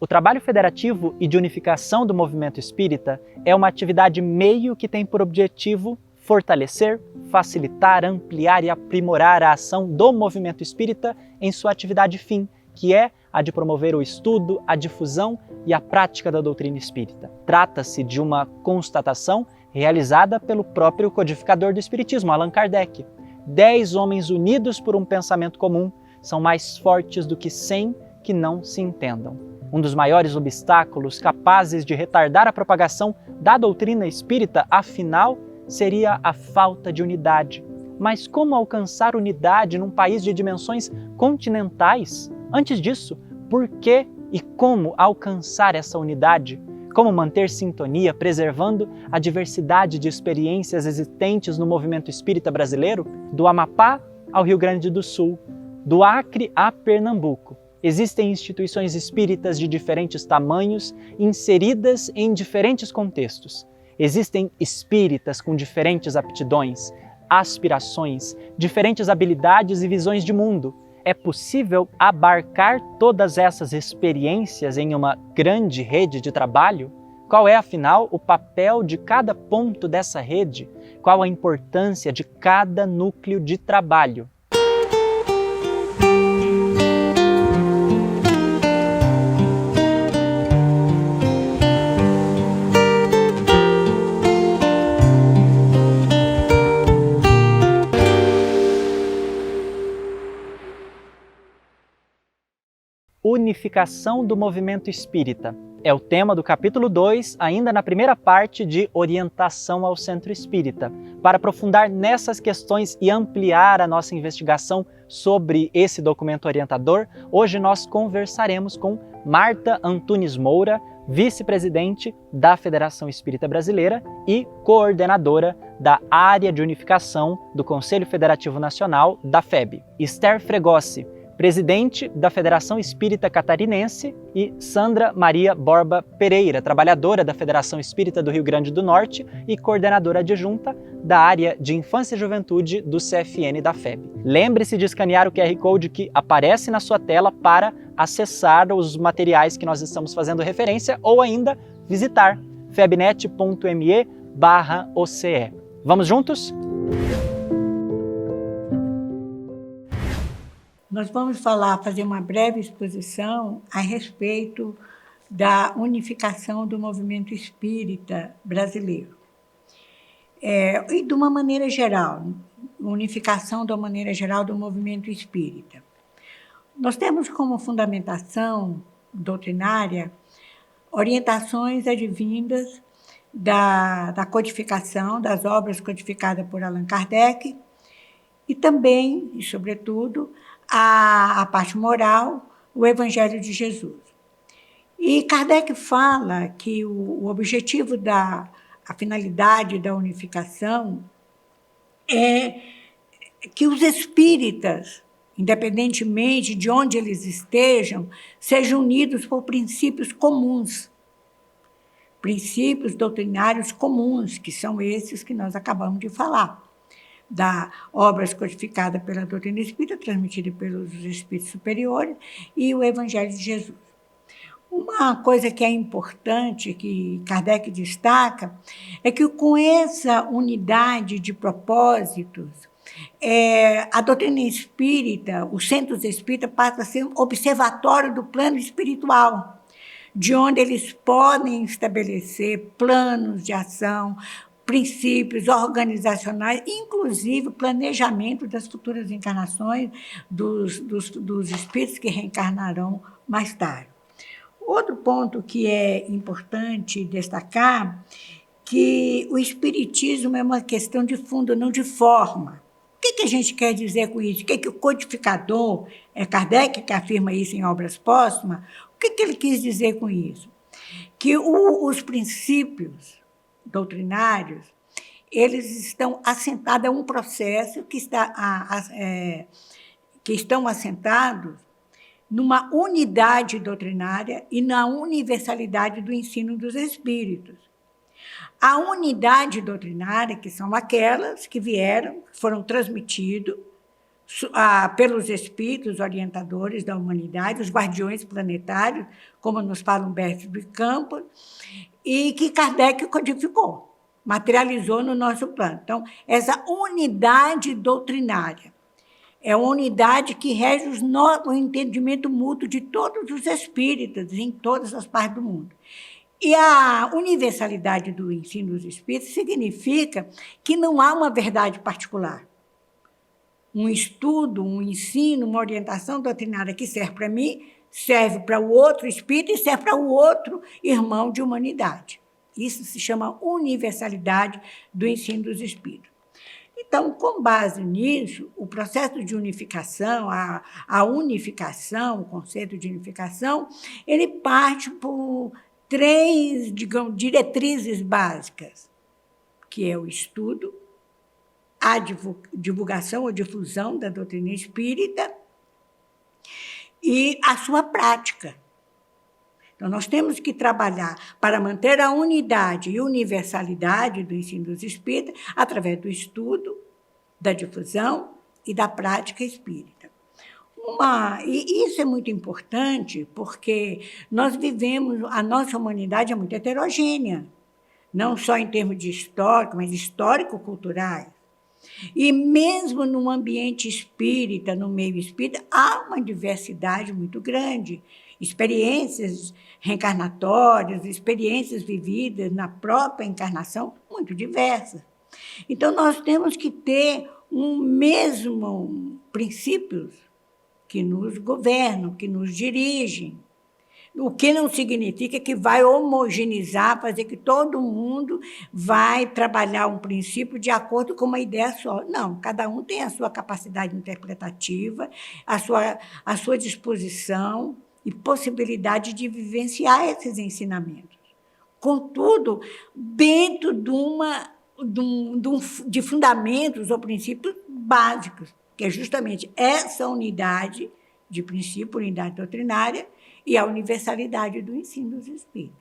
O trabalho federativo e de unificação do movimento espírita é uma atividade meio que tem por objetivo fortalecer, facilitar, ampliar e aprimorar a ação do movimento espírita em sua atividade fim, que é a de promover o estudo, a difusão e a prática da doutrina espírita. Trata-se de uma constatação realizada pelo próprio codificador do Espiritismo, Allan Kardec. 10 homens unidos por um pensamento comum são mais fortes do que 100 que não se entendam. Um dos maiores obstáculos capazes de retardar a propagação da doutrina espírita, afinal, seria a falta de unidade. Mas como alcançar unidade num país de dimensões continentais? Antes disso, por que e como alcançar essa unidade? Como manter sintonia, preservando a diversidade de experiências existentes no movimento espírita brasileiro? Do Amapá ao Rio Grande do Sul, do Acre a Pernambuco. Existem instituições espíritas de diferentes tamanhos, inseridas em diferentes contextos. Existem espíritas com diferentes aptidões, aspirações, diferentes habilidades e visões de mundo. É possível abarcar todas essas experiências em uma grande rede de trabalho? Qual é, afinal, o papel de cada ponto dessa rede? Qual a importância de cada núcleo de trabalho? Unificação do movimento espírita. É o tema do capítulo 2, ainda na primeira parte de Orientação ao Centro Espírita. Para aprofundar nessas questões e ampliar a nossa investigação sobre esse documento orientador, hoje nós conversaremos com Marta Antunes Moura, vice-presidente da Federação Espírita Brasileira e coordenadora da Área de Unificação do Conselho Federativo Nacional da FEB. Esther Fregosi, presidente da Federação Espírita Catarinense, e Sandra Maria Borba Pereira, trabalhadora da Federação Espírita do Rio Grande do Norte e coordenadora adjunta da área de Infância e Juventude do CFN da FEB. Lembre-se de escanear o QR Code que aparece na sua tela para acessar os materiais que nós estamos fazendo referência ou ainda visitar febnet.me/OCE. Vamos juntos? Nós vamos fazer uma breve exposição a respeito da unificação do movimento espírita brasileiro. E de uma maneira geral, unificação da maneira geral do movimento espírita. Nós temos como fundamentação doutrinária orientações advindas da codificação, das obras codificadas por Allan Kardec, e também, e sobretudo, a parte moral, o Evangelho de Jesus. E Kardec fala que o objetivo a finalidade da unificação é que os espíritas, independentemente de onde eles estejam, sejam unidos por princípios comuns, princípios doutrinários comuns, que são esses que nós acabamos de falar. Da obras codificadas pela doutrina espírita, transmitida pelos espíritos superiores, e o Evangelho de Jesus. Uma coisa que é importante, que Kardec destaca, é que com essa unidade de propósitos, a doutrina espírita, os centros espíritas passam a ser um observatório do plano espiritual, de onde eles podem estabelecer planos de ação, princípios organizacionais, inclusive o planejamento das futuras encarnações dos espíritos que reencarnarão mais tarde. Outro ponto que é importante destacar, que o espiritismo é uma questão de fundo, não de forma. O que a gente quer dizer com isso? O que o codificador, Kardec que afirma isso em Obras Póstumas, o que ele quis dizer com isso? Que os princípios doutrinários, eles estão assentados, é um processo que estão assentados numa unidade doutrinária e na universalidade do ensino dos espíritos. A unidade doutrinária, que são aquelas que foram transmitidas pelos espíritos orientadores da humanidade, os guardiões planetários, como nos fala Humberto de Campos, e que Kardec codificou, materializou no nosso plano. Então, essa unidade doutrinária é a unidade que rege o entendimento mútuo de todos os espíritas em todas as partes do mundo. E a universalidade do ensino dos espíritos significa que não há uma verdade particular. Um estudo, um ensino, uma orientação doutrinária que serve para mim, serve para o outro espírito e serve para o outro irmão de humanidade. Isso se chama universalidade do ensino dos espíritos. Então, com base nisso, o processo de unificação, a unificação, o conceito de unificação, ele parte por 3, digamos, diretrizes básicas, que é o estudo, a divulgação ou difusão da doutrina espírita e a sua prática. Então, nós temos que trabalhar para manter a unidade e universalidade do ensino dos espíritas através do estudo, da difusão e da prática espírita. E isso é muito importante porque nós vivemos, a nossa humanidade é muito heterogênea, não só em termos de histórico, mas histórico-culturais. E mesmo no ambiente espírita, no meio espírita, há uma diversidade muito grande. Experiências reencarnatórias, experiências vividas na própria encarnação, muito diversas. Então, nós temos que ter um mesmo princípios que nos governam, que nos dirigem. O que não significa que vai homogeneizar, fazer que todo mundo vai trabalhar um princípio de acordo com uma ideia só. Não, cada um tem a sua capacidade interpretativa, a sua disposição e possibilidade de vivenciar esses ensinamentos. Contudo, dentro de fundamentos ou princípios básicos, que é justamente essa unidade de princípio, unidade doutrinária, e a universalidade do ensino dos espíritos.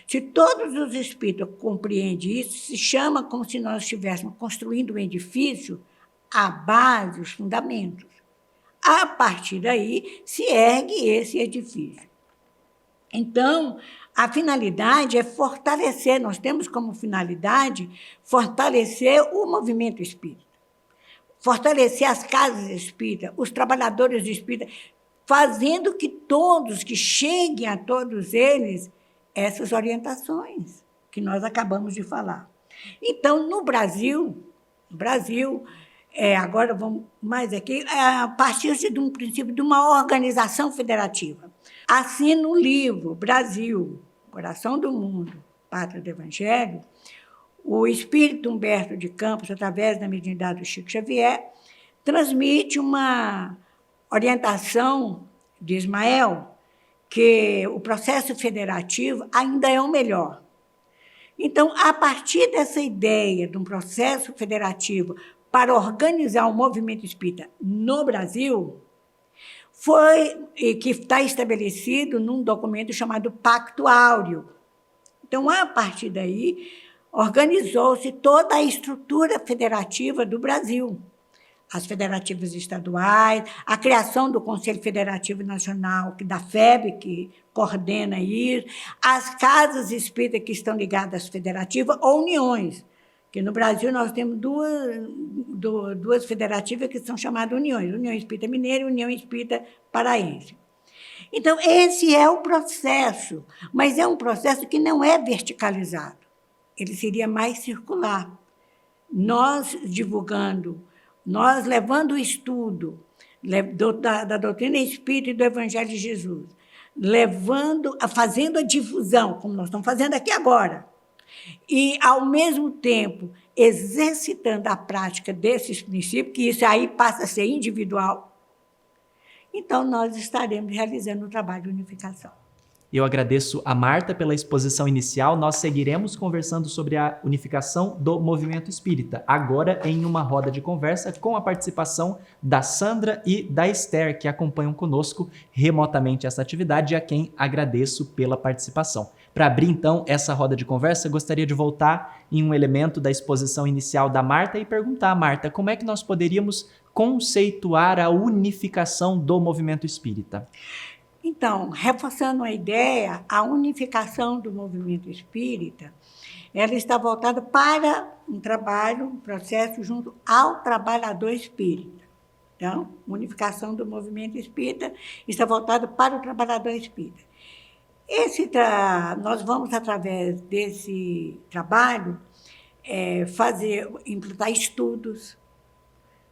Se todos os espíritos compreendem isso, se chama como se nós estivéssemos construindo um edifício, a base, os fundamentos. A partir daí, se ergue esse edifício. Então, a finalidade é fortalecer, nós temos como finalidade fortalecer o movimento espírita, fortalecer as casas espíritas, os trabalhadores espíritas, fazendo que cheguem a todos eles essas orientações que nós acabamos de falar. Então, no Brasil, agora vamos mais aqui, a partir de um princípio de uma organização federativa. Assim, no livro Brasil, Coração do Mundo, Pátria do Evangelho, o espírito Humberto de Campos, através da mediunidade do Chico Xavier, transmite uma orientação de Ismael, que o processo federativo ainda é o melhor. Então, a partir dessa ideia de um processo federativo para organizar o movimento espírita no Brasil, que está estabelecido num documento chamado Pacto Áureo. Então, a partir daí, organizou-se toda a estrutura federativa do Brasil. As federativas estaduais, a criação do Conselho Federativo Nacional, da FEB, que coordena isso, as casas espíritas que estão ligadas às federativas ou uniões, que no Brasil nós temos duas federativas que são chamadas uniões, União Espírita Mineira e União Espírita Paraense. Então, esse é o processo, mas é um processo que não é verticalizado, ele seria mais circular. Nós divulgando, nós levando o estudo da doutrina espírita e do Evangelho de Jesus, fazendo a difusão, como nós estamos fazendo aqui agora, e, ao mesmo tempo, exercitando a prática desses princípios, que isso aí passa a ser individual, então nós estaremos realizando um trabalho de unificação. Eu agradeço a Marta pela exposição inicial. Nós seguiremos conversando sobre a unificação do movimento espírita, agora em uma roda de conversa com a participação da Sandra e da Esther, que acompanham conosco remotamente essa atividade, e a quem agradeço pela participação. Para abrir, então, essa roda de conversa, gostaria de voltar em um elemento da exposição inicial da Marta e perguntar, Marta, como é que nós poderíamos conceituar a unificação do movimento espírita? Então, reforçando a ideia, a unificação do movimento espírita, ela está voltada para um trabalho, um processo junto ao trabalhador espírita. Então, unificação do movimento espírita está voltada para o trabalhador espírita. Nós vamos, através desse trabalho, implantar estudos.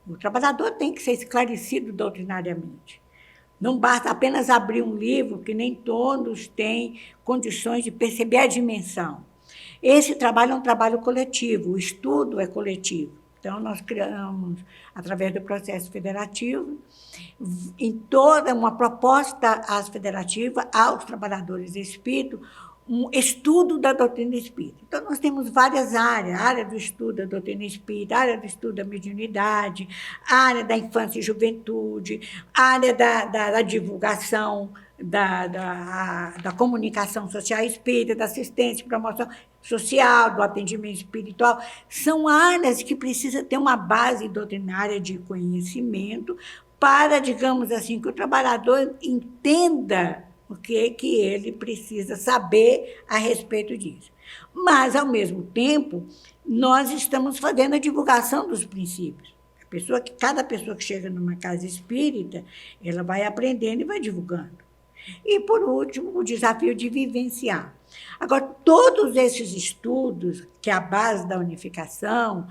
O trabalhador tem que ser esclarecido doutrinariamente. Não basta apenas abrir um livro, que nem todos têm condições de perceber a dimensão. Esse trabalho é um trabalho coletivo, o estudo é coletivo. Então, nós criamos, através do processo federativo, em toda uma proposta às federativas, aos trabalhadores espíritos, um estudo da doutrina espírita. Então, nós temos várias áreas, a área do estudo da doutrina espírita, a área do estudo da mediunidade, a área da infância e juventude, a área da divulgação, da comunicação social espírita, da assistência e promoção social, do atendimento espiritual. São áreas que precisam ter uma base doutrinária de conhecimento para, digamos assim, que o trabalhador entenda o que ele precisa saber a respeito disso. Mas, ao mesmo tempo, nós estamos fazendo a divulgação dos princípios. Cada pessoa que chega numa casa espírita, ela vai aprendendo e vai divulgando. E, por último, o desafio de vivenciar. Agora, todos esses estudos, que é a base da unificação,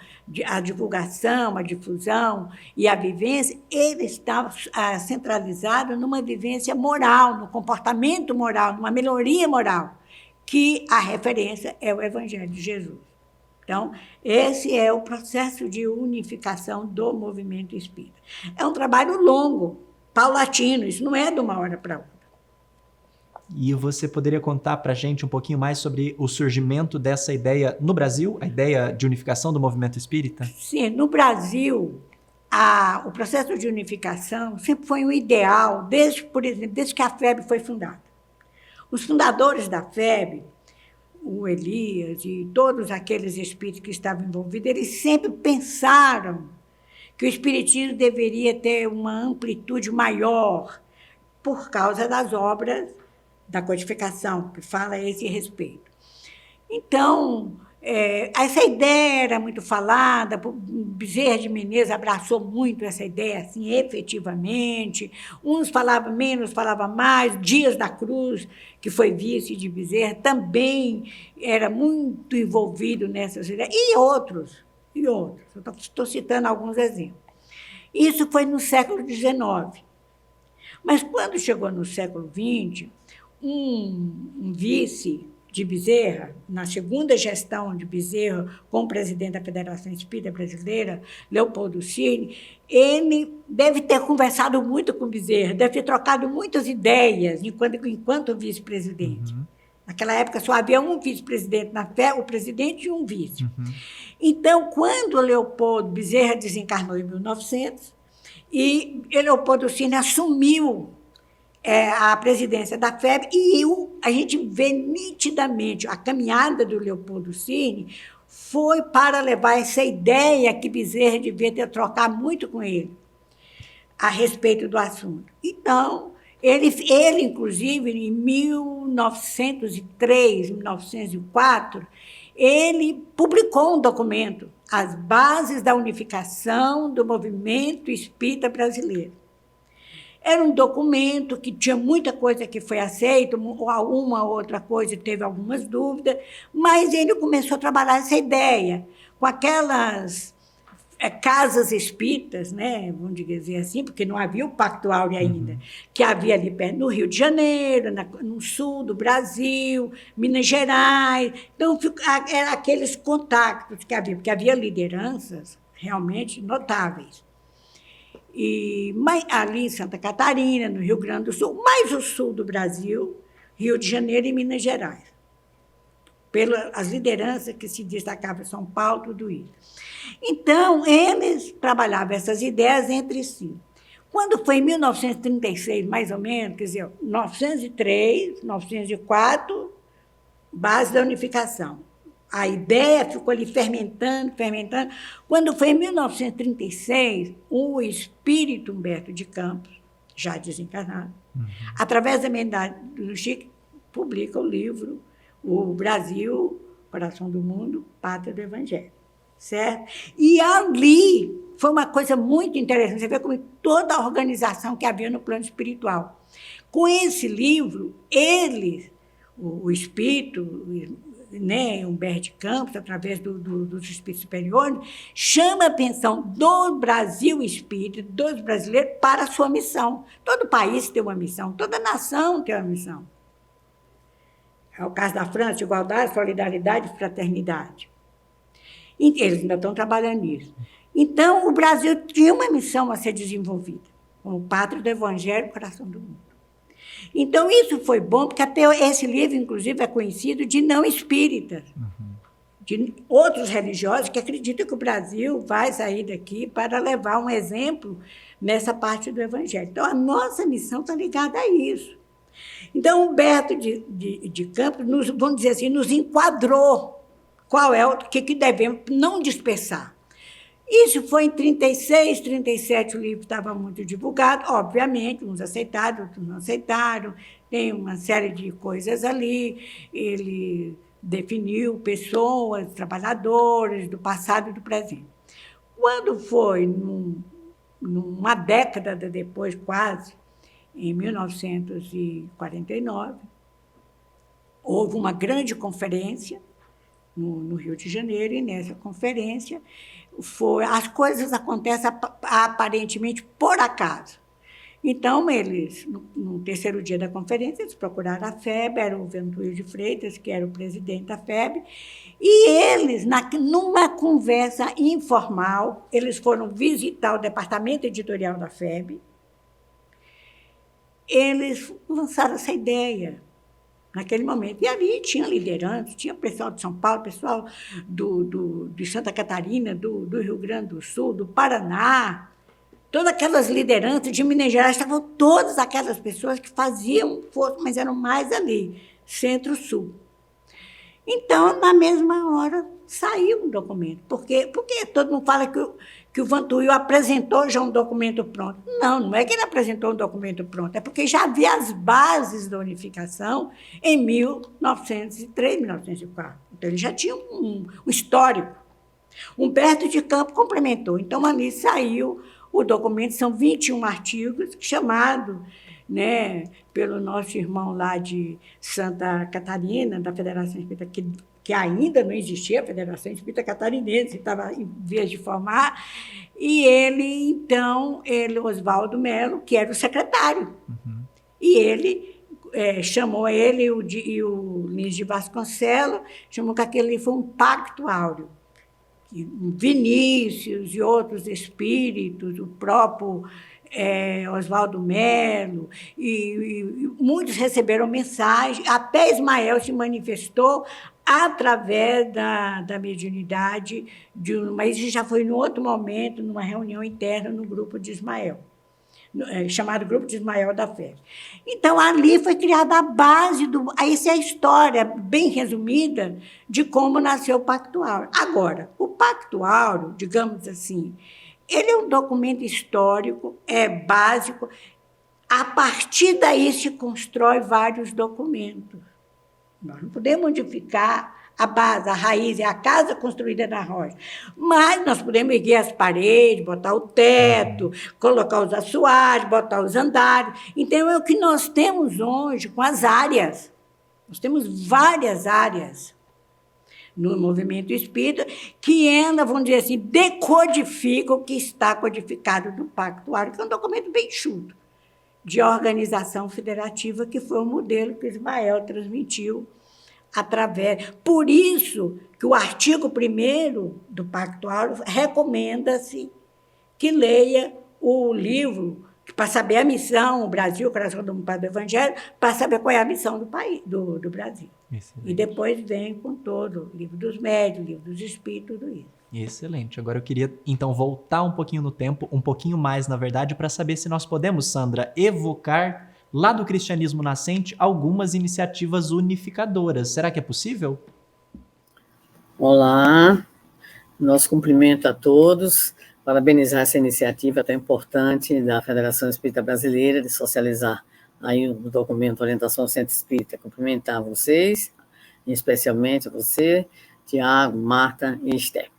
a divulgação, a difusão e a vivência, ele está centralizado numa vivência moral, no comportamento moral, numa melhoria moral, que a referência é o Evangelho de Jesus. Então, esse é o processo de unificação do movimento espírita. É um trabalho longo, paulatino, isso não é de uma hora para outra. E você poderia contar para a gente um pouquinho mais sobre o surgimento dessa ideia no Brasil, a ideia de unificação do movimento espírita? Sim, no Brasil, o processo de unificação sempre foi um ideal, por exemplo, desde que a FEB foi fundada. Os fundadores da FEB, o Elias e todos aqueles espíritos que estavam envolvidos, eles sempre pensaram que o espiritismo deveria ter uma amplitude maior por causa das obras da codificação, que fala a esse respeito. Então, essa ideia era muito falada, Bezerra de Menezes abraçou muito essa ideia, assim, efetivamente. Uns falavam menos, falavam mais. Dias da Cruz, que foi vice de Bezerra, também era muito envolvido nessas ideias. E outros. Estou citando alguns exemplos. Isso foi no século XIX. Mas, quando chegou no século XX, um vice de Bezerra, na segunda gestão de Bezerra, como presidente da Federação Espírita Brasileira, Leopoldo Cirne, ele deve ter conversado muito com Bezerra, deve ter trocado muitas ideias enquanto vice-presidente. Uhum. Naquela época só havia um vice-presidente na FEB, o presidente e um vice. Uhum. Então, quando Leopoldo Bezerra desencarnou em 1900, e Leopoldo Cirne assumiu a presidência da FEB, e a gente vê nitidamente a caminhada do Leopoldo Cirne foi para levar essa ideia que Bezerra devia ter trocado muito com ele a respeito do assunto. Então, ele inclusive, em 1903, 1904, ele publicou um documento, As Bases da Unificação do Movimento Espírita Brasileiro. Era um documento que tinha muita coisa que foi aceita, uma outra coisa teve algumas dúvidas, mas ele começou a trabalhar essa ideia com aquelas casas espíritas, né, vamos dizer assim, porque não havia o Pacto Áureo ainda, que havia ali perto, no Rio de Janeiro, no sul do Brasil, Minas Gerais. Então, eram aqueles contatos que havia, porque havia lideranças realmente notáveis. Ali em Santa Catarina, no Rio Grande do Sul, mais o sul do Brasil, Rio de Janeiro e Minas Gerais, pelas lideranças que se destacavam em São Paulo, tudo isso. Então, eles trabalhavam essas ideias entre si. Quando foi em 1936, mais ou menos, quer dizer, 1903, 1904, base da unificação. A ideia ficou ali fermentando, fermentando. Quando foi em 1936, o espírito Humberto de Campos, já desencarnado, através da mediunidade do Chico, publica o livro O Brasil, Coração do Mundo, Pátria do Evangelho. Certo? E ali foi uma coisa muito interessante. Você vê como toda a organização que havia no plano espiritual. Com esse livro, eles, o espírito, né, Humberto de Campos, através dos espíritos superiores, chama a atenção do Brasil espírita, dos brasileiros, para a sua missão. Todo país tem uma missão, toda nação tem uma missão. É o caso da França, igualdade, solidariedade e fraternidade. Eles ainda estão trabalhando nisso. Então, o Brasil tinha uma missão a ser desenvolvida, como Pátria do Evangelho, Coração do Mundo. Então, isso foi bom, porque até esse livro, inclusive, é conhecido de não espíritas, de outros religiosos que acreditam que o Brasil vai sair daqui para levar um exemplo nessa parte do Evangelho. Então, a nossa missão está ligada a isso. Então, Humberto de Campos, vamos dizer assim, nos enquadrou qual é o que devemos não dispersar. Isso foi em 36, 37, o livro estava muito divulgado, obviamente, uns aceitaram, outros não aceitaram, tem uma série de coisas ali, ele definiu pessoas, trabalhadores do passado e do presente. Quando foi, numa década depois, quase, em 1949, houve uma grande conferência no Rio de Janeiro, e nessa conferência as coisas acontecem aparentemente por acaso. Então, eles, no terceiro dia da conferência, eles procuraram a FEB, era o Ventuílio de Freitas, que era o presidente da FEB, e eles, numa conversa informal, eles foram visitar o departamento editorial da FEB, eles lançaram essa ideia naquele momento. E ali tinha lideranças, tinha pessoal de São Paulo, pessoal de Santa Catarina, do Rio Grande do Sul, do Paraná, todas aquelas lideranças de Minas Gerais, estavam todas aquelas pessoas que faziam força, mas eram mais ali, Centro-Sul. Então, na mesma hora, saiu um documento. Porque todo mundo fala que o Vantuil apresentou já um documento pronto. Não é que ele apresentou um documento pronto, é porque já havia as bases da unificação em 1903, 1904. Então, ele já tinha um histórico. Humberto de Campos complementou. Então, ali saiu o documento, são 21 artigos, chamado, né, pelo nosso irmão lá de Santa Catarina, da Federação Espírita, que ainda não existia, a Federação Espírita Catarinense, estava em vias de formar, e ele, Oswaldo Melo, que era o secretário, e ele chamou ele e o Lins de Vasconcelos, chamou que aquele foi um pacto áureo. Vinícius e outros espíritos, o próprio Oswaldo Melo, e muitos receberam mensagem, até Ismael se manifestou através da mediunidade, mas isso já foi em outro momento, numa reunião interna no grupo de Ismael, chamado Grupo de Ismael da Fé. Então, ali foi criada a base essa é a história, bem resumida, de como nasceu o Pacto Áureo. Agora, o Pacto Áureo, digamos assim, ele é um documento histórico, é básico, a partir daí se constrói vários documentos. Nós não podemos modificar a base, a raiz, é a casa construída na rocha. Mas nós podemos erguer as paredes, botar o teto, colocar os assoalhos, botar os andares. Então, é o que nós temos hoje com as áreas. Nós temos várias áreas no movimento espírita que ela, vamos dizer assim, decodifica o que está codificado no Pacto Áureo, que é um documento bem enxuto, de organização federativa, que foi o modelo que Ismael transmitiu através. Por isso que o artigo 1º do Pacto Áureo recomenda-se que leia o livro, para saber a missão, o Brasil, o Coração do Mundo do Evangelho, para saber qual é a missão do país, do Brasil. Excelente. E depois vem com todo o livro dos médiuns, o livro dos espíritos, tudo isso. Excelente. Agora eu queria, então, voltar um pouquinho no tempo, um pouquinho mais, na verdade, para saber se nós podemos, Sandra, evocar lá do cristianismo nascente algumas iniciativas unificadoras. Será que é possível? Olá, nosso cumprimento a todos, parabenizar essa iniciativa tão importante da Federação Espírita Brasileira de socializar aí o documento Orientação ao Centro Espírita. Cumprimentar vocês, especialmente você, Tiago, Marta e Esther.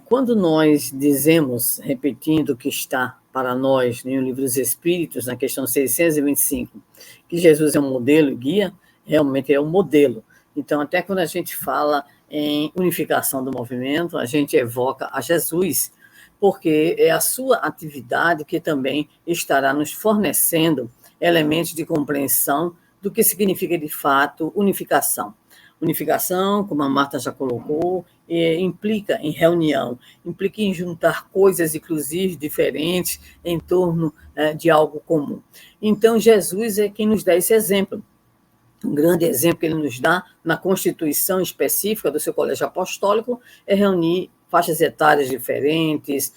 Quando nós dizemos, repetindo o que está para nós no Livro dos Espíritos, na questão 625, que Jesus é um modelo e guia, realmente é um modelo. Então, até quando a gente fala em unificação do movimento, a gente evoca a Jesus, porque é a sua atividade que também estará nos fornecendo elementos de compreensão do que significa, de fato, unificação. Unificação, como a Marta já colocou, implica em reunião, implica em juntar coisas, inclusive, diferentes em torno de algo comum. Então, Jesus é quem nos dá esse exemplo. Um grande exemplo que ele nos dá na constituição específica do seu colégio apostólico é reunir faixas etárias diferentes,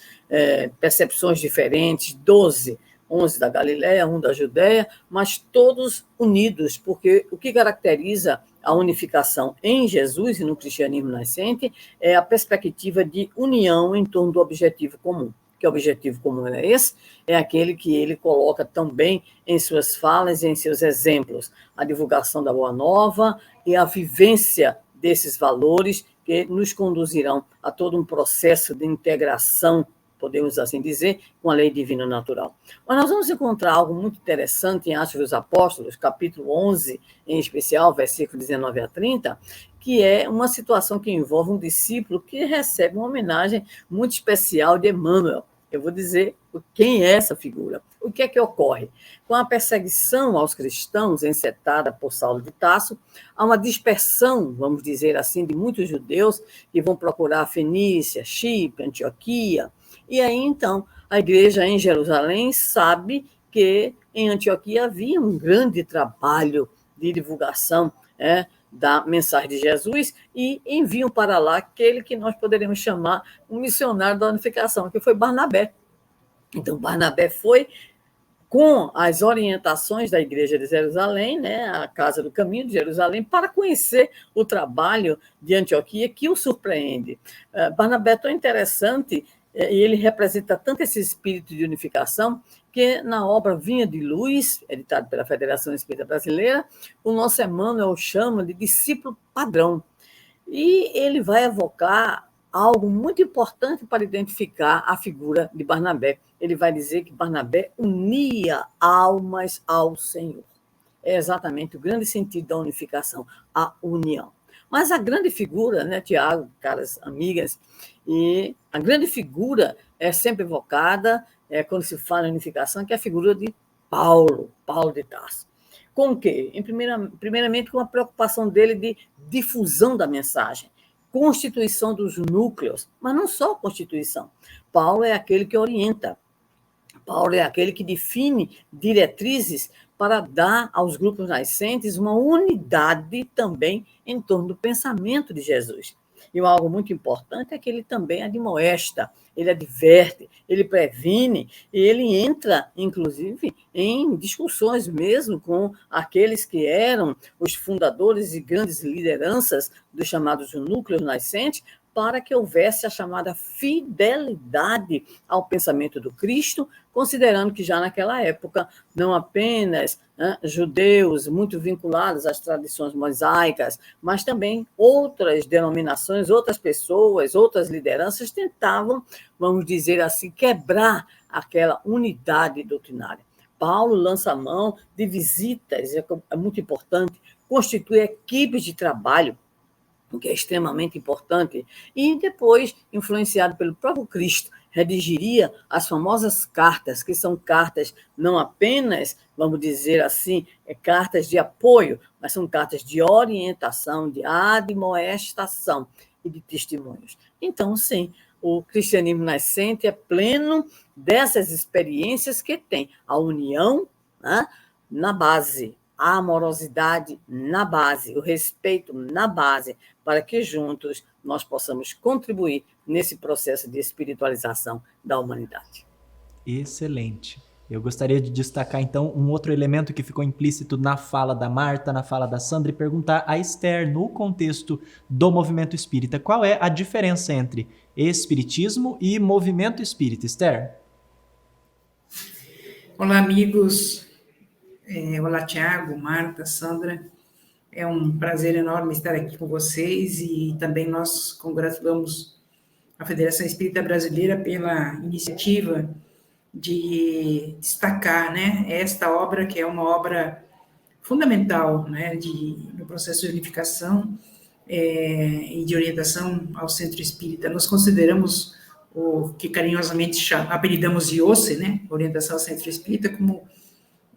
percepções diferentes, 12, 11 da Galiléia, 1 da Judéia, mas todos unidos, porque o que caracteriza a unificação em Jesus e no cristianismo nascente é a perspectiva de união em torno do objetivo comum. Que objetivo comum é esse? É aquele que ele coloca também em suas falas e em seus exemplos, a divulgação da Boa Nova e a vivência desses valores que nos conduzirão a todo um processo de integração, podemos assim dizer, com a lei divina natural. Mas nós vamos encontrar algo muito interessante em Atos dos Apóstolos, capítulo 11, em especial, versículo 19 a 30, que é uma situação que envolve um discípulo que recebe uma homenagem muito especial de Emmanuel. Eu vou dizer quem é essa figura. O que é que ocorre? Com a perseguição aos cristãos encetada por Saulo de Tarso, há uma dispersão, vamos dizer assim, de muitos judeus que vão procurar Fenícia, Chipre, Antioquia. E aí, então, a igreja em Jerusalém sabe que em Antioquia havia um grande trabalho de divulgação da mensagem de Jesus e enviam para lá aquele que nós poderíamos chamar um missionário da unificação, que foi Barnabé. Então, Barnabé foi com as orientações da Igreja de Jerusalém, a Casa do Caminho de Jerusalém, para conhecer o trabalho de Antioquia, que o surpreende. Barnabé é tão interessante, e ele representa tanto esse espírito de unificação, que na obra Vinha de Luz, editada pela Federação Espírita Brasileira, o nosso Emmanuel o chama de discípulo padrão. E ele vai evocar algo muito importante para identificar a figura de Barnabé. Ele vai dizer que Barnabé unia almas ao Senhor. É exatamente o grande sentido da unificação, a união. Mas a grande figura, Tiago, caras amigas, e a grande figura é sempre evocada quando se fala em unificação, que é a figura de Paulo de Tarso. Com o quê? Primeiramente, com a preocupação dele de difusão da mensagem, constituição dos núcleos, mas não só constituição. Paulo é aquele que orienta, Paulo é aquele que define diretrizes para dar aos grupos nascentes uma unidade também em torno do pensamento de Jesus. E algo muito importante é que ele também admoesta, ele adverte, ele previne, e ele entra, inclusive, em discussões mesmo com aqueles que eram os fundadores e grandes lideranças dos chamados núcleos nascentes, para que houvesse a chamada fidelidade ao pensamento do Cristo, considerando que já naquela época, não apenas judeus muito vinculados às tradições mosaicas, mas também outras denominações, outras pessoas, outras lideranças tentavam, vamos dizer assim, quebrar aquela unidade doutrinária. Paulo lança a mão de visitas, é muito importante, constitui equipes de trabalho, o que é extremamente importante, e depois, influenciado pelo próprio Cristo, redigiria as famosas cartas, que são cartas não apenas, vamos dizer assim, cartas de apoio, mas são cartas de orientação, de admoestação e de testemunhos. Então, sim, o cristianismo nascente é pleno dessas experiências que tem a união na base, a amorosidade na base, o respeito na base, para que juntos nós possamos contribuir nesse processo de espiritualização da humanidade. Excelente. Eu gostaria de destacar, então, um outro elemento que ficou implícito na fala da Marta, na fala da Sandra, e perguntar a Esther, no contexto do movimento espírita, qual é a diferença entre espiritismo e movimento espírita, Esther? Olá, amigos. Olá, Tiago, Marta, Sandra. É um prazer enorme estar aqui com vocês e também nós congratulamos a Federação Espírita Brasileira pela iniciativa de destacar, né, esta obra, que é uma obra fundamental, né, no processo de unificação e de orientação ao centro espírita. Nós consideramos o que carinhosamente apelidamos de OCE, né, Orientação ao Centro Espírita, como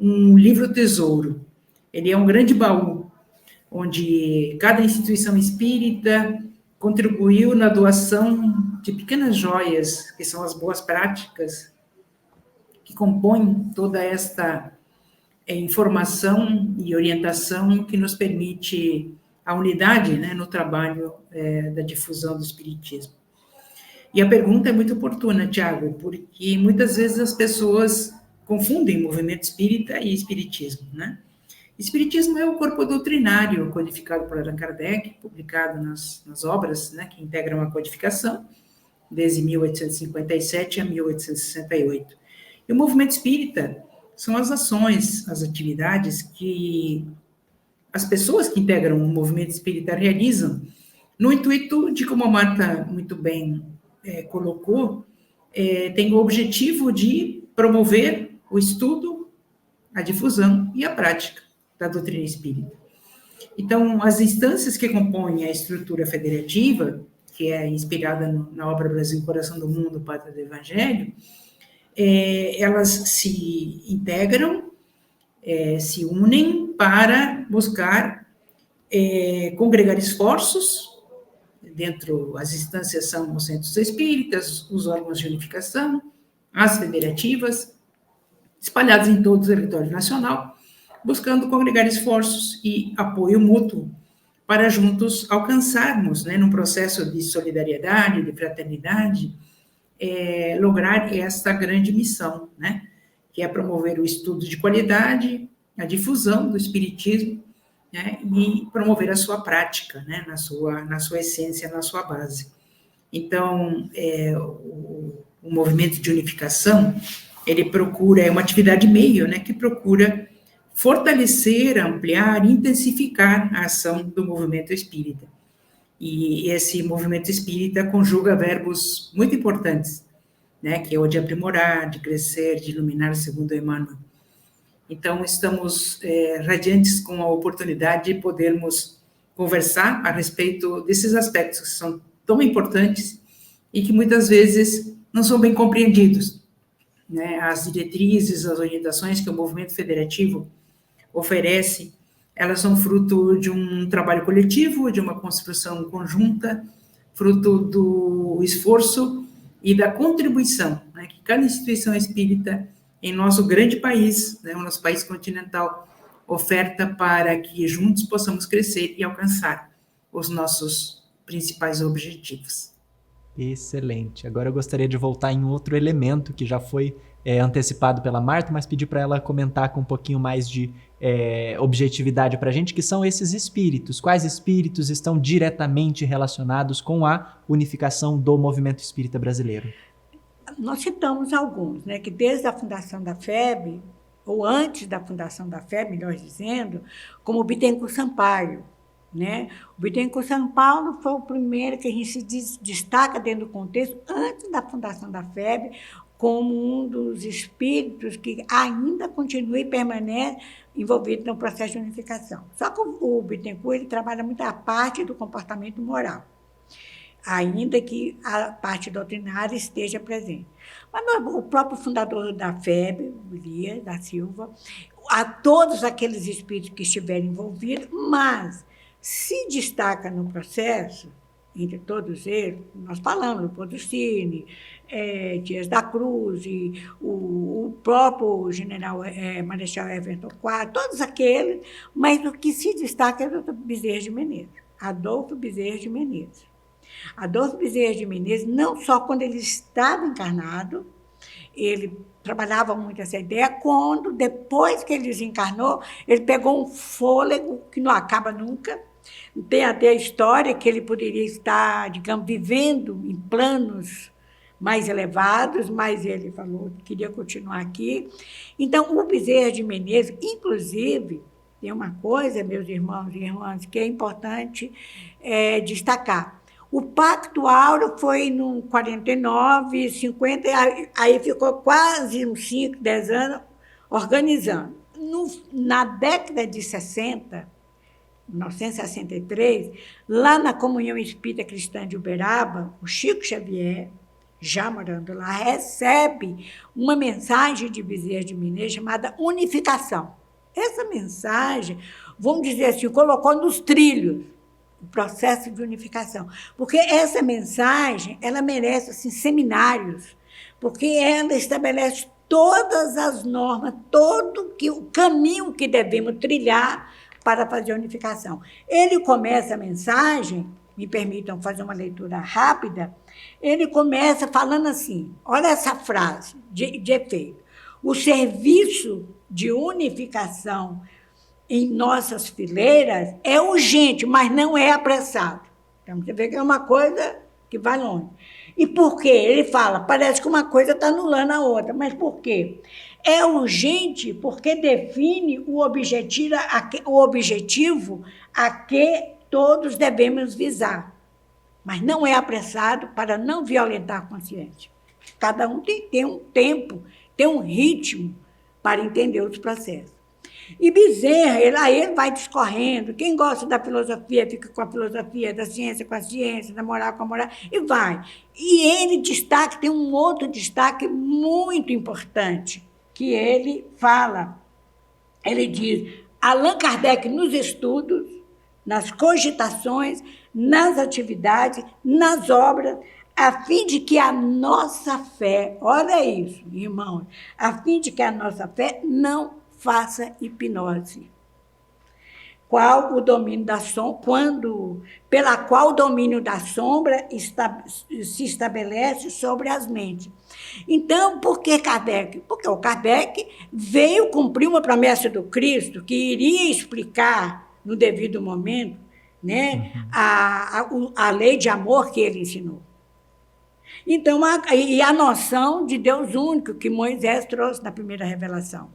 um livro-tesouro. Ele é um grande baú, onde cada instituição espírita contribuiu na doação de pequenas joias, que são as boas práticas, que compõem toda esta informação e orientação que nos permite a unidade, né, no trabalho da difusão do espiritismo. E a pergunta é muito oportuna, Tiago, porque muitas vezes as pessoas confundem movimento espírita e espiritismo, né? Espiritismo é o corpo doutrinário codificado por Allan Kardec, publicado nas obras, né, que integram a codificação, desde 1857 a 1868. E o movimento espírita são as ações, as atividades que as pessoas que integram o movimento espírita realizam, no intuito de, como a Marta muito bem colocou, tem o objetivo de promover o estudo, a difusão e a prática da doutrina espírita. Então, as instâncias que compõem a estrutura federativa, que é inspirada na obra Brasil, Coração do Mundo, Pátria do Evangelho, elas se integram, se unem para buscar congregar esforços dentro, as instâncias são os centros espíritas, os órgãos de unificação, as federativas, espalhados em todo o território nacional, buscando congregar esforços e apoio mútuo para juntos alcançarmos, né, num processo de solidariedade, de fraternidade, lograr essa grande missão, né, que é promover o estudo de qualidade, a difusão do espiritismo, né, e promover a sua prática, né, na sua essência, na sua base. Então, o movimento de unificação, ele procura, é uma atividade meio, né, que procura fortalecer, ampliar, intensificar a ação do movimento espírita. E esse movimento espírita conjuga verbos muito importantes, né, que é o de aprimorar, de crescer, de iluminar, segundo Emmanuel. Então, estamos radiantes com a oportunidade de podermos conversar a respeito desses aspectos que são tão importantes e que muitas vezes não são bem compreendidos, né? As diretrizes, as orientações que o movimento federativo oferece, elas são fruto de um trabalho coletivo, de uma construção conjunta, fruto do esforço e da contribuição, né, que cada instituição espírita em nosso grande país, né, o nosso país continental, oferta para que juntos possamos crescer e alcançar os nossos principais objetivos. Excelente. Agora eu gostaria de voltar em outro elemento que já foi antecipado pela Marta, mas pedir para ela comentar com um pouquinho mais de objetividade para a gente, que são esses espíritos. Quais espíritos estão diretamente relacionados com a unificação do movimento espírita brasileiro? Nós citamos alguns, né, que desde a fundação da FEB, ou antes da fundação da FEB, melhor dizendo, como o Bittencourt Sampaio, né? O Bittencourt Sampaio foi o primeiro que a gente se destaca dentro do contexto, antes da fundação da FEB, como um dos espíritos que ainda continua e permanece envolvido no processo de unificação. Só que o Bittencourt ele trabalha muito a parte do comportamento moral, ainda que a parte doutrinária esteja presente. Mas o próprio fundador da FEB, Elias da Silva, a todos aqueles espíritos que estiverem envolvidos, mas se destaca no processo, entre todos eles, nós falamos, Leopoldo Cine, Dias da Cruz, e o próprio general Marechal Everton IV, todos aqueles, mas o que se destaca é o Dr. Bezerra de Menezes, Adolfo Bezerra de Menezes. Adolfo Bezerra de Menezes, não só quando ele estava encarnado, Ele trabalhava muito essa ideia quando, depois que ele desencarnou, ele pegou um fôlego que não acaba nunca. Tem até a história que ele poderia estar, digamos, vivendo em planos mais elevados, mas ele falou que queria continuar aqui. Então, o Bezerra de Menezes, inclusive, tem uma coisa, meus irmãos e irmãs, que é importante destacar. O Pacto Áureo foi em 49, 50, aí ficou quase uns 5, 10 anos organizando. Na década de 60, 1963, lá na Comunhão Espírita Cristã de Uberaba, o Chico Xavier, já morando lá, recebe uma mensagem de Bezerra de Menezes chamada unificação. Essa mensagem, vamos dizer assim, colocou nos trilhos o processo de unificação, porque essa mensagem, ela merece assim, seminários, porque ela estabelece todas as normas, todo o caminho que devemos trilhar para fazer a unificação. Ele começa a mensagem, me permitam fazer uma leitura rápida, ele começa falando assim, olha essa frase de efeito: o serviço de unificação em nossas fileiras é urgente, mas não é apressado. Então, você vê que é uma coisa que vai longe. E por quê? Ele fala, parece que uma coisa está anulando a outra, mas por quê? É urgente porque define o objetivo a que todos devemos visar, mas não é apressado para não violentar a consciência. Cada um tem um tempo, tem um ritmo para entender os processos. E Bezerra, ele vai discorrendo. Quem gosta da filosofia fica com a filosofia, da ciência com a ciência, da moral com a moral, e vai. E ele tem um outro destaque muito importante, que ele fala. Ele diz, Allan Kardec nos estudos, nas cogitações, nas atividades, nas obras, a fim de que a nossa fé, olha isso, irmãos, a fim de que a nossa fé não faça hipnose. Qual o domínio da sombra, pela qual o domínio da sombra se estabelece sobre as mentes. Então, por que Kardec? Porque o Kardec veio cumprir uma promessa do Cristo que iria explicar, no devido momento, né, a lei de amor que ele ensinou. Então, a noção de Deus único que Moisés trouxe na primeira revelação.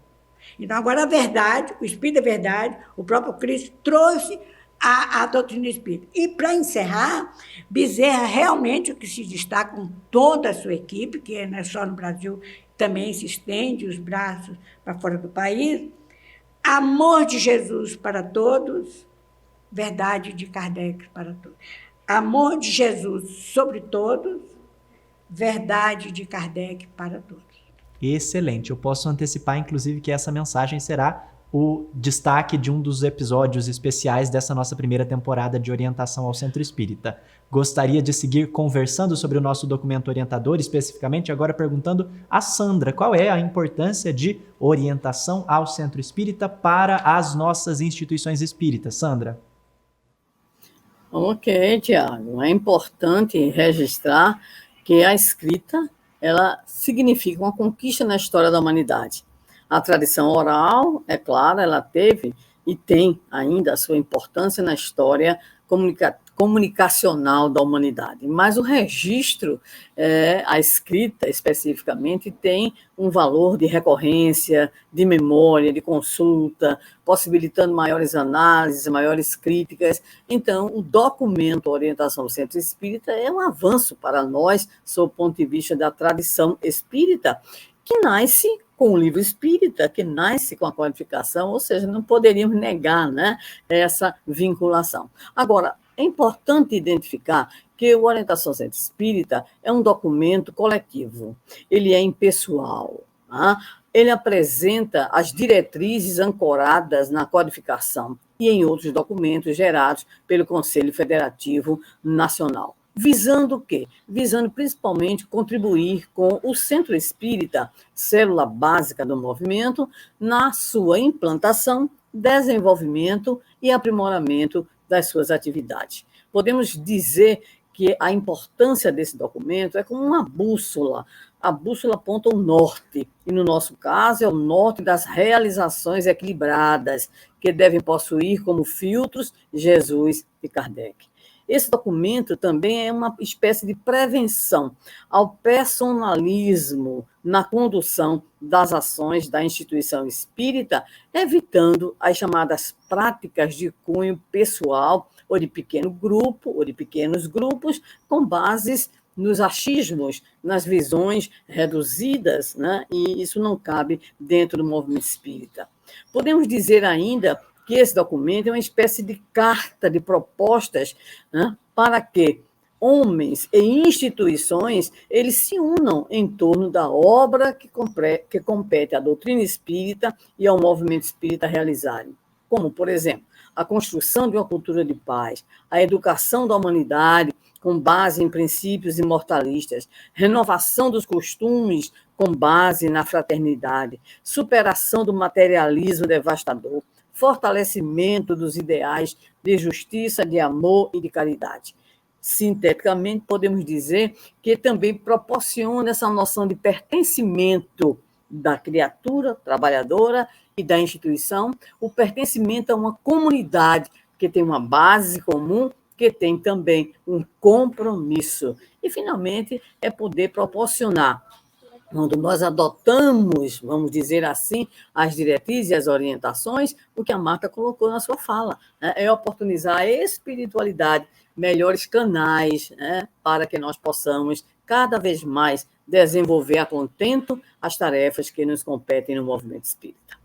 Então, agora a verdade, o Espírito da verdade, o próprio Cristo trouxe a doutrina espírita. E, para encerrar, Bezerra realmente o que se destaca com toda a sua equipe, que não é só no Brasil, também se estende os braços para fora do país, amor de Jesus para todos, verdade de Kardec para todos. Amor de Jesus sobre todos, verdade de Kardec para todos. Excelente. Eu posso antecipar, inclusive, que essa mensagem será o destaque de um dos episódios especiais dessa nossa primeira temporada de orientação ao Centro Espírita. Gostaria de seguir conversando sobre o nosso documento orientador, especificamente agora perguntando a Sandra qual é a importância de orientação ao Centro Espírita para as nossas instituições espíritas. Sandra. Ok, Tiago. É importante registrar que a escrita ela significa uma conquista na história da humanidade. A tradição oral, é claro, ela teve e tem ainda a sua importância na história comunicacional da humanidade. Mas o registro, a escrita especificamente, tem um valor de recorrência, de memória, de consulta, possibilitando maiores análises, maiores críticas. Então, o documento Orientação do Centro Espírita é um avanço para nós, sob o ponto de vista da tradição espírita, que nasce com o livro espírita, que nasce com a codificação, ou seja, não poderíamos negar, né, essa vinculação. Agora, é importante identificar que o Orientação Centro Espírita é um documento coletivo, ele é impessoal, tá? Ele apresenta as diretrizes ancoradas na codificação e em outros documentos gerados pelo Conselho Federativo Nacional. Visando o quê? Visando principalmente contribuir com o Centro Espírita, célula básica do movimento, na sua implantação, desenvolvimento e aprimoramento das suas atividades. Podemos dizer que a importância desse documento é como uma bússola. A bússola aponta o norte, e no nosso caso é o norte das realizações equilibradas, que devem possuir como filtros Jesus e Kardec. Esse documento também é uma espécie de prevenção ao personalismo na condução das ações da instituição espírita, evitando as chamadas práticas de cunho pessoal ou de pequeno grupo, ou de pequenos grupos, com bases nos achismos, nas visões reduzidas, né? E isso não cabe dentro do movimento espírita. Podemos dizer ainda que esse documento é uma espécie de carta de propostas, né, para que homens e instituições eles se unam em torno da obra que compete à doutrina espírita e ao movimento espírita realizarem, como, por exemplo, a construção de uma cultura de paz, a educação da humanidade com base em princípios imortalistas, renovação dos costumes com base na fraternidade, superação do materialismo devastador, fortalecimento dos ideais de justiça, de amor e de caridade. Sinteticamente, podemos dizer que também proporciona essa noção de pertencimento da criatura trabalhadora e da instituição, o pertencimento a uma comunidade que tem uma base comum, que tem também um compromisso. E, finalmente, é poder proporcionar, quando nós adotamos, vamos dizer assim, as diretrizes e as orientações, o que a Marta colocou na sua fala, né? É oportunizar a espiritualidade, melhores canais, né, para que nós possamos cada vez mais desenvolver a contento as tarefas que nos competem no movimento espírita.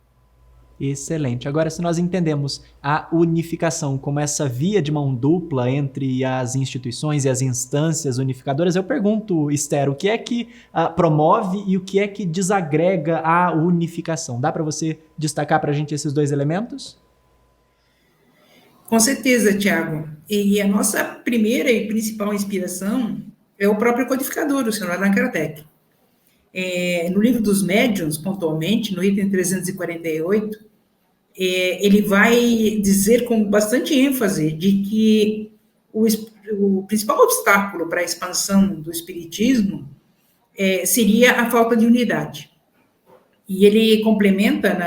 Excelente. Agora, se nós entendemos a unificação como essa via de mão dupla entre as instituições e as instâncias unificadoras, eu pergunto, Esther, o que é que promove e o que é que desagrega a unificação? Dá para você destacar para a gente esses dois elementos? Com certeza, Tiago. E a nossa primeira e principal inspiração é o próprio codificador, o Sr. Allan Kardec. No livro dos médiuns, pontualmente, no item 348, ele vai dizer com bastante ênfase de que o principal obstáculo para a expansão do espiritismo seria a falta de unidade. E ele complementa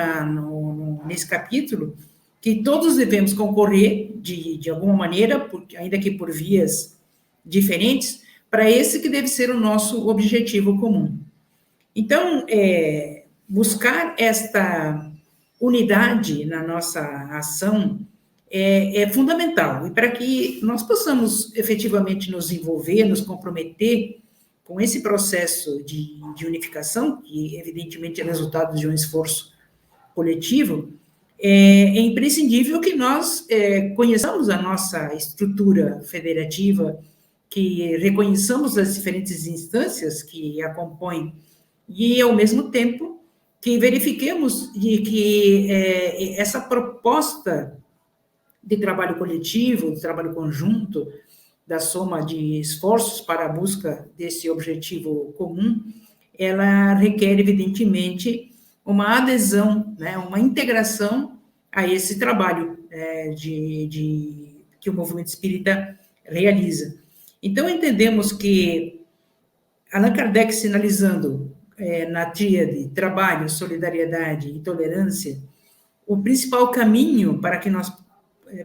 nesse capítulo que todos devemos concorrer, de alguma maneira, ainda que por vias diferentes, para esse que deve ser o nosso objetivo comum. Então, buscar esta unidade na nossa ação é fundamental, e para que nós possamos efetivamente nos envolver, nos comprometer com esse processo de unificação, que evidentemente é resultado de um esforço coletivo, é imprescindível que nós conheçamos a nossa estrutura federativa, que reconheçamos as diferentes instâncias que a compõem e, ao mesmo tempo, que verifiquemos de que essa proposta de trabalho coletivo, de trabalho conjunto, da soma de esforços para a busca desse objetivo comum, ela requer, evidentemente, uma adesão, né, uma integração a esse trabalho que o movimento espírita realiza. Então, entendemos que Allan Kardec, sinalizando na tríade trabalho, solidariedade e tolerância, o principal caminho para que nós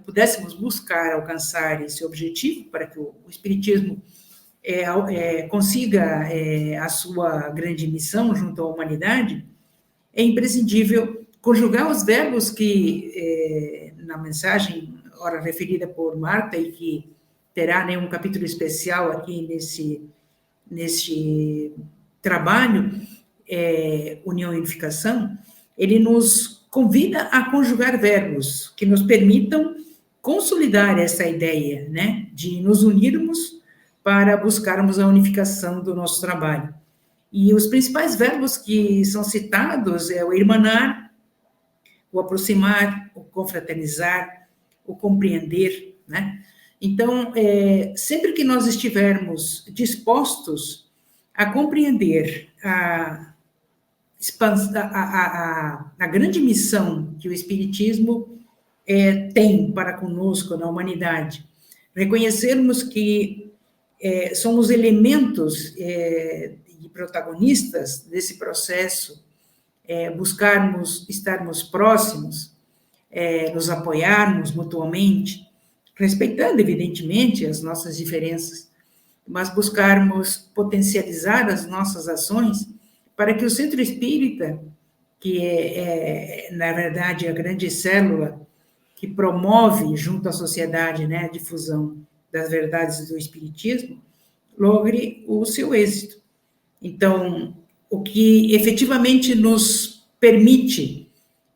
pudéssemos buscar alcançar esse objetivo, para que o Espiritismo consiga a sua grande missão junto à humanidade, é imprescindível conjugar os verbos que, na mensagem, ora referida por Marta, e que terá um capítulo especial aqui nesse trabalho, União e Unificação, ele nos convida a conjugar verbos que nos permitam consolidar essa ideia, né, de nos unirmos para buscarmos a unificação do nosso trabalho. E os principais verbos que são citados é o irmanar, o aproximar, o confraternizar, o compreender, né? Então, sempre que nós estivermos dispostos a compreender a grande missão que o Espiritismo tem para conosco na humanidade, reconhecermos que somos elementos e protagonistas desse processo, buscarmos estarmos próximos, nos apoiarmos mutuamente, respeitando, evidentemente, as nossas diferenças, mas buscarmos potencializar as nossas ações para que o Centro Espírita, que na verdade, a grande célula que promove, junto à sociedade, né, a difusão das verdades do Espiritismo, logre o seu êxito. Então, o que efetivamente nos permite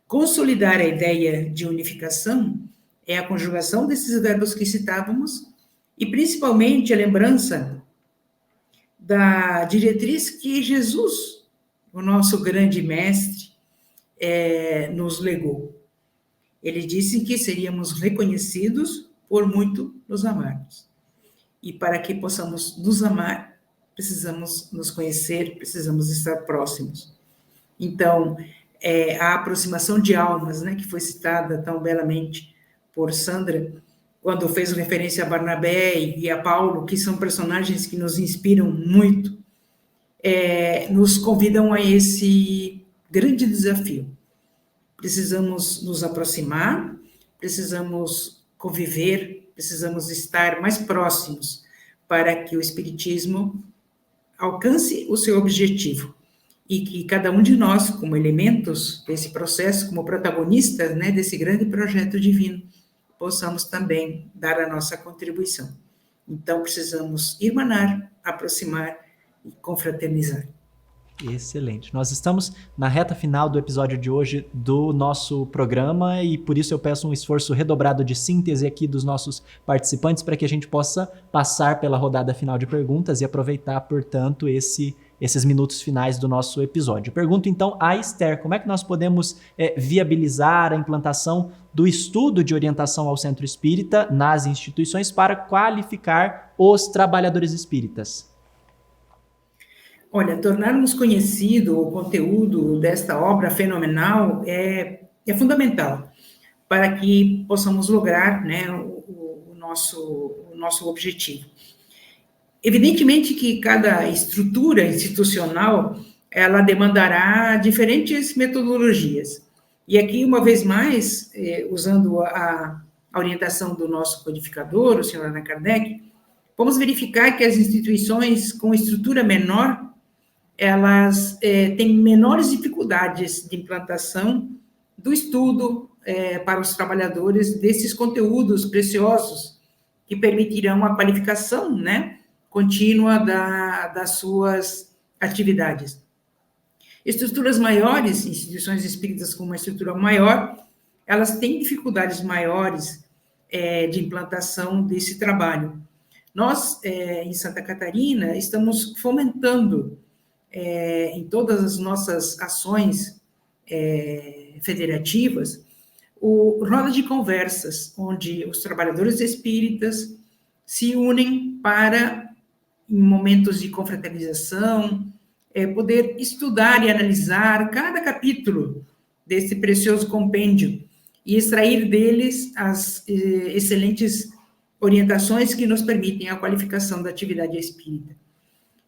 consolidar a ideia de unificação é a conjugação desses verbos que citávamos e, principalmente, a lembrança da diretriz que Jesus, o nosso grande mestre, nos legou. Ele disse que seríamos reconhecidos por muito nos amarmos. E para que possamos nos amar, precisamos nos conhecer, precisamos estar próximos. Então, a aproximação de almas, né, que foi citada tão belamente por Sandra, quando fez referência a Barnabé e a Paulo, que são personagens que nos inspiram muito, nos convidam a esse grande desafio. Precisamos nos aproximar, precisamos conviver, precisamos estar mais próximos para que o Espiritismo alcance o seu objetivo e que cada um de nós, como elementos desse processo, como protagonistas, né, desse grande projeto divino, possamos também dar a nossa contribuição. Então, precisamos irmanar, aproximar e confraternizar. Excelente. Nós estamos na reta final do episódio de hoje do nosso programa e por isso eu peço um esforço redobrado de síntese aqui dos nossos participantes para que a gente possa passar pela rodada final de perguntas e aproveitar, portanto, esses minutos finais do nosso episódio. Pergunto então a Esther, como é que nós podemos viabilizar a implantação do estudo de orientação ao centro espírita nas instituições para qualificar os trabalhadores espíritas? Olha, tornarmos conhecido o conteúdo desta obra fenomenal é fundamental para que possamos lograr, né, o nosso objetivo. Evidentemente que cada estrutura institucional, ela demandará diferentes metodologias. E aqui, uma vez mais, usando a orientação do nosso codificador, o senhor Allan Kardec, vamos verificar que as instituições com estrutura menor, elas têm menores dificuldades de implantação do estudo para os trabalhadores desses conteúdos preciosos que permitirão a qualificação, né, contínua das suas atividades. Estruturas maiores, instituições espíritas com uma estrutura maior, elas têm dificuldades maiores de implantação desse trabalho. Nós, em Santa Catarina, estamos fomentando em todas as nossas ações federativas, o roda de conversas, onde os trabalhadores espíritas se unem para, em momentos de confraternização, poder estudar e analisar cada capítulo desse precioso compêndio e extrair deles as excelentes orientações que nos permitem a qualificação da atividade espírita.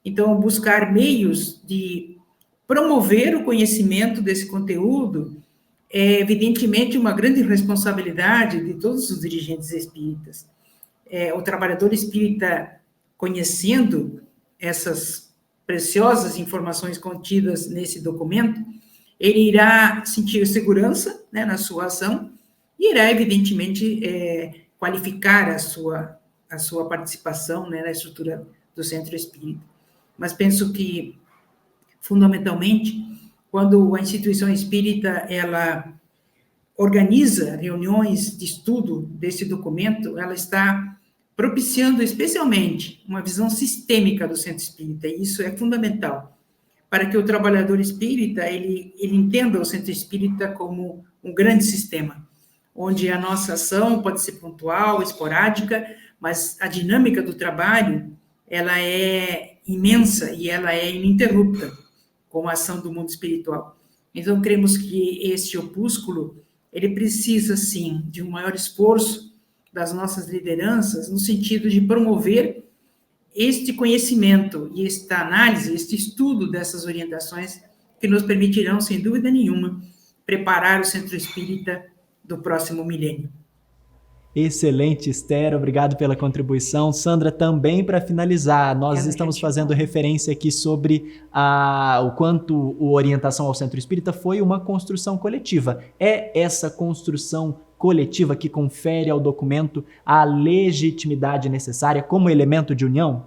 Então, buscar meios de promover o conhecimento desse conteúdo é, evidentemente, uma grande responsabilidade de todos os dirigentes espíritas. O trabalhador espírita, conhecendo essas preciosas informações contidas nesse documento, ele irá sentir segurança, né, na sua ação e irá, evidentemente, qualificar a sua participação, né, na estrutura do centro espírita. Mas penso que, fundamentalmente, quando a instituição espírita ela organiza reuniões de estudo desse documento, ela está propiciando especialmente uma visão sistêmica do centro espírita, e isso é fundamental, para que o trabalhador espírita ele entenda o centro espírita como um grande sistema, onde a nossa ação pode ser pontual, esporádica, mas a dinâmica do trabalho, ela é imensa e ela é ininterrupta com a ação do mundo espiritual. Então, cremos que este opúsculo, ele precisa, sim, de um maior esforço das nossas lideranças, no sentido de promover este conhecimento e esta análise, este estudo dessas orientações que nos permitirão, sem dúvida nenhuma, preparar o Centro Espírita do próximo milênio. Excelente, Esther, obrigado pela contribuição. Sandra, também para finalizar, nós estamos fazendo referência aqui sobre o quanto a orientação ao Centro Espírita foi uma construção coletiva. É essa construção coletiva que confere ao documento a legitimidade necessária como elemento de união?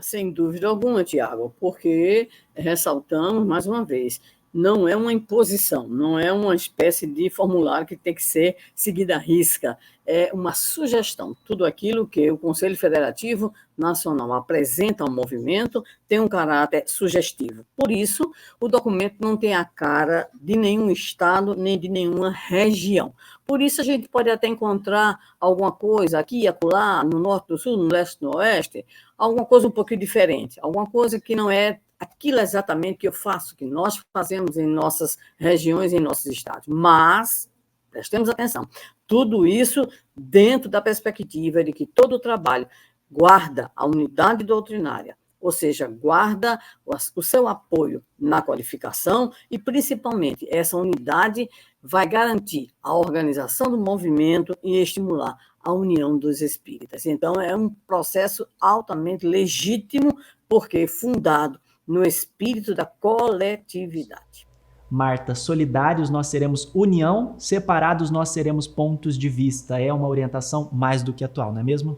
Sem dúvida alguma, Tiago, porque ressaltamos mais uma vez, não é uma imposição, não é uma espécie de formulário que tem que ser seguido à risca, é uma sugestão. Tudo aquilo que o Conselho Federativo Nacional apresenta ao movimento tem um caráter sugestivo. Por isso, o documento não tem a cara de nenhum estado nem de nenhuma região. Por isso, a gente pode até encontrar alguma coisa aqui e acolá, no norte, no sul, no leste, no oeste, alguma coisa um pouquinho diferente, alguma coisa que não é aquilo exatamente que eu faço, que nós fazemos em nossas regiões, em nossos estados. Mas, prestemos atenção, tudo isso dentro da perspectiva de que todo o trabalho guarda a unidade doutrinária, ou seja, guarda o seu apoio na qualificação e, principalmente, essa unidade vai garantir a organização do movimento e estimular a união dos espíritas. Então, é um processo altamente legítimo, porque fundado no espírito da coletividade. Marta, solidários nós seremos união, separados nós seremos pontos de vista. É uma orientação mais do que atual, não é mesmo?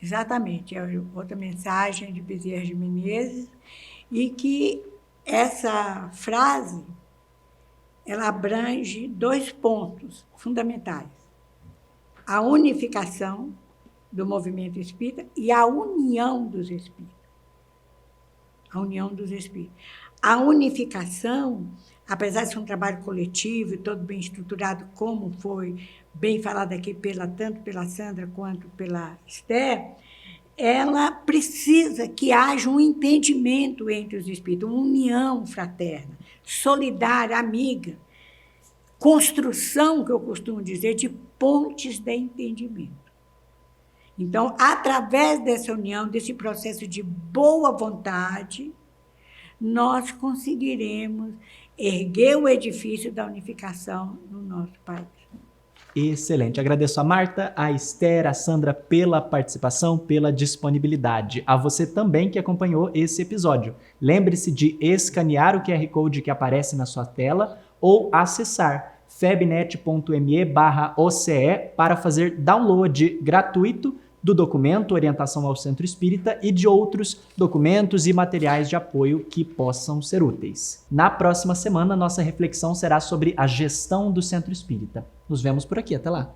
Exatamente. É outra mensagem de Bezerra de Menezes, e que essa frase ela abrange 2 pontos fundamentais: a unificação do movimento espírita e a união dos espíritos. A união dos espíritos. A unificação, apesar de ser um trabalho coletivo e todo bem estruturado, como foi bem falado aqui tanto pela Sandra quanto pela Esther, ela precisa que haja um entendimento entre os espíritos, uma união fraterna, solidária, amiga, construção, que eu costumo dizer, de pontes de entendimento. Então, através dessa união, desse processo de boa vontade, nós conseguiremos erguer o edifício da unificação no nosso país. Excelente. Agradeço a Marta, a Esther, a Sandra pela participação, pela disponibilidade. A você também que acompanhou esse episódio. Lembre-se de escanear o QR Code que aparece na sua tela ou acessar febnet.me/OCE para fazer download gratuito do documento Orientação ao Centro Espírita e de outros documentos e materiais de apoio que possam ser úteis. Na próxima semana, nossa reflexão será sobre a gestão do Centro Espírita. Nos vemos por aqui, até lá!